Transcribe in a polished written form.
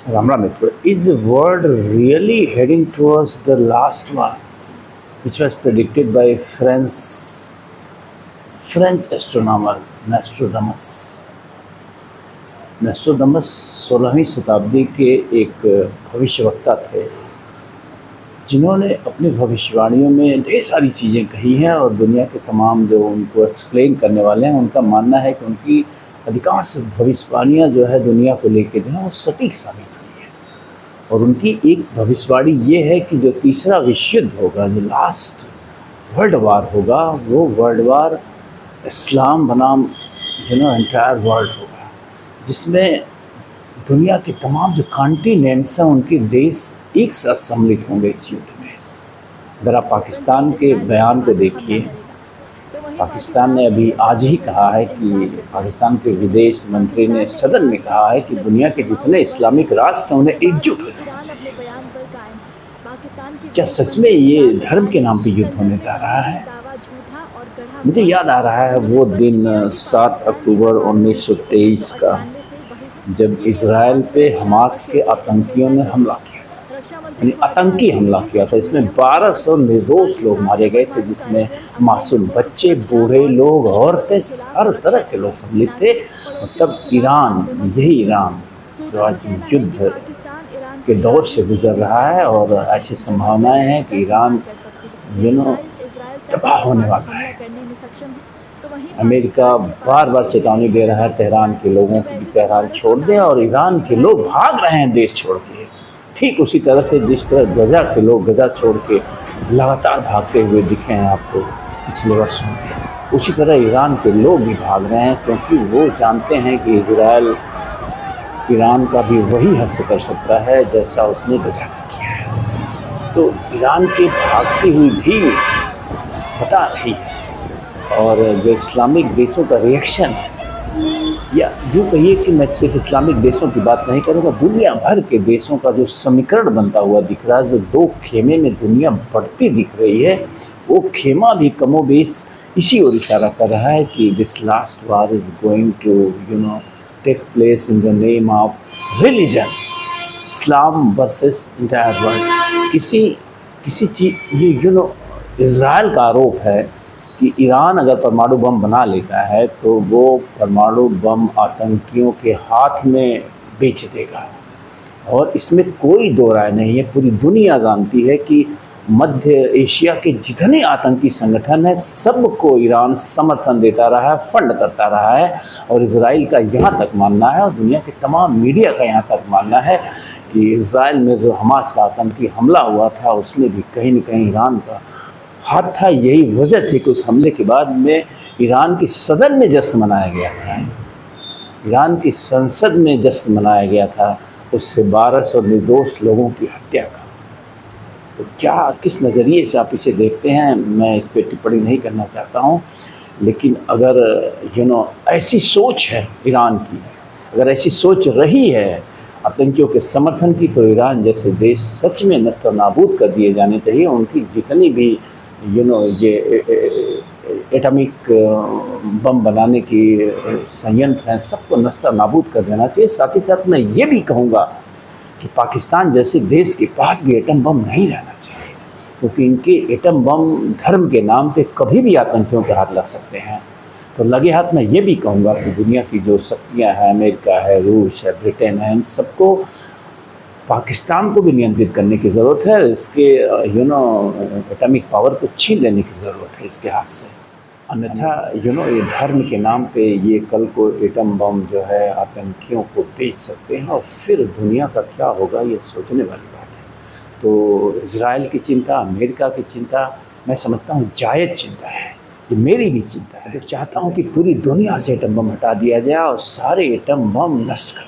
Ramramitra, is the world really heading towards the last war, which was predicted by French astronomer Nostradamus? Nostradamus 16वीं शताब्दी के एक भविष्यवक्ता थे जिन्होंने अपनी भविष्यवाणियों में ढेर सारी चीज़ें कही हैं और दुनिया के तमाम जो उनको एक्सप्लेन करने वाले हैं उनका मानना है कि उनकी अधिकांश भविष्यवाणियाँ जो है दुनिया को लेके जो है वो सटीक साबित हुई है। और उनकी एक भविष्यवाणी ये है कि जो तीसरा विश्व युद्ध होगा, जो लास्ट वर्ल्ड वार होगा, वो वर्ल्ड वार इस्लाम बनाम एंटायर वर्ल्ड होगा, जिसमें दुनिया के तमाम जो कॉन्टिनेंट्स हैं उनके देश एक साथ सम्मिलित होंगे इस युद्ध में। अगर आप पाकिस्तान के बयान को देखिए, पाकिस्तान ने अभी आज ही कहा है कि पाकिस्तान के विदेश मंत्री ने सदन में कहा है कि दुनिया के जितने इस्लामिक राष्ट्र हैं उन्हें एकजुट हो जाना चाहिए। क्या सच में ये धर्म के नाम पे युद्ध होने जा रहा है? मुझे याद आ रहा है वो दिन 7 अक्टूबर 1923 का, जब इजराइल पे हमास के आतंकियों ने हमला किया था, यानी आतंकी हमला किया था। इसमें 1200 निर्दोष लोग मारे गए थे, जिसमें मासूम बच्चे, बूढ़े लोग, औरतें, हर तरह के लोग सम्मिलित थे। और तब ईरान, यही ईरान जो आज युद्ध के दौर से गुजर रहा है, और ऐसी संभावनाएं हैं कि ईरान तबाह होने वाला है। अमेरिका बार बार चेतावनी दे रहा है तेहरान के लोगों को कि तेहरान छोड़ दें, और ईरान के लोग भाग रहे हैं देश छोड़ के। ठीक उसी तरह से जिस तरह गजा के लोग गजा छोड़ के लगातार भागते हुए दिखे हैं आपको पिछले वर्षों में, उसी तरह ईरान के लोग भी भाग रहे हैं, क्योंकि वो जानते हैं कि इजराइल ईरान का भी वही हस्त कर सकता है जैसा उसने गजा का किया है। तो ईरान की भागती हुई भी बता रही है, और जो इस्लामिक देशों का रिएक्शन है, या यूँ कहिए कि मैं सिर्फ इस्लामिक देशों की बात नहीं करूँगा, दुनिया भर के देशों का जो समीकरण बनता हुआ दिख रहा है, जो दो खेमे में दुनिया बढ़ती दिख रही है, वो खेमा भी कमोबेश इसी ओर इशारा कर रहा है कि this last war is going to take place in the name of religion, Islam versus entire world. किसी चीज़ ये इज़राइल का आरोप है कि ईरान अगर परमाणु बम बना लेता है तो वो परमाणु बम आतंकियों के हाथ में बेच देगा, और इसमें कोई दो राय नहीं है। पूरी दुनिया जानती है कि मध्य एशिया के जितने आतंकी संगठन हैं सबको ईरान समर्थन देता रहा है, फंड करता रहा है। और इजराइल का यहाँ तक मानना है, और दुनिया के तमाम मीडिया का यहाँ तक मानना है कि इजराइल में जो हमास का आतंकी हमला हुआ था उसमें भी कहीं न कहीं ईरान का हाथ था। यही वजह थी कि उस हमले के बाद में ईरान की सदन में जश्न मनाया गया था, ईरान की संसद में जश्न मनाया गया था उससे 1200 निर्दोष लोगों की हत्या का। तो क्या किस नज़रिए से आप इसे देखते हैं, मैं इस पर टिप्पणी नहीं करना चाहता हूँ, लेकिन अगर ऐसी सोच है ईरान की, अगर ऐसी सोच रही है आतंकियों के समर्थन की, तो ईरान जैसे देश सच में नस्तर नाबूद कर दिए जाने चाहिए। उनकी जितनी भी ये एटॉमिक बम बनाने की संयंत्र हैं सबको नस्तर नाबूद कर देना चाहिए। साथ ही साथ मैं ये भी कहूँगा कि पाकिस्तान जैसे देश के पास भी एटम बम नहीं रहना चाहिए, क्योंकि इनके एटम बम धर्म के नाम पे कभी भी आतंकियों के हाथ लग सकते हैं। तो लगे हाथ मैं ये भी कहूँगा कि दुनिया की जो शक्तियाँ हैं, अमेरिका है, रूस है, ब्रिटेन है, इन सबको पाकिस्तान को भी नियंत्रित करने की ज़रूरत है। इसके एटॉमिक पावर को छीन लेने की ज़रूरत है इसके हाथ से। अन्यथा ये धर्म के नाम पे ये कल को एटम बम जो है आतंकियों को बेच सकते हैं, और फिर दुनिया का क्या होगा ये सोचने वाली बात है। तो इजराइल की चिंता, अमेरिका की चिंता मैं समझता हूँ जायज़ चिंता है, ये मेरी भी चिंता है। तो चाहता हूँ कि पूरी दुनिया से एटम बम हटा दिया जाए और सारे एटम बम नष्ट कर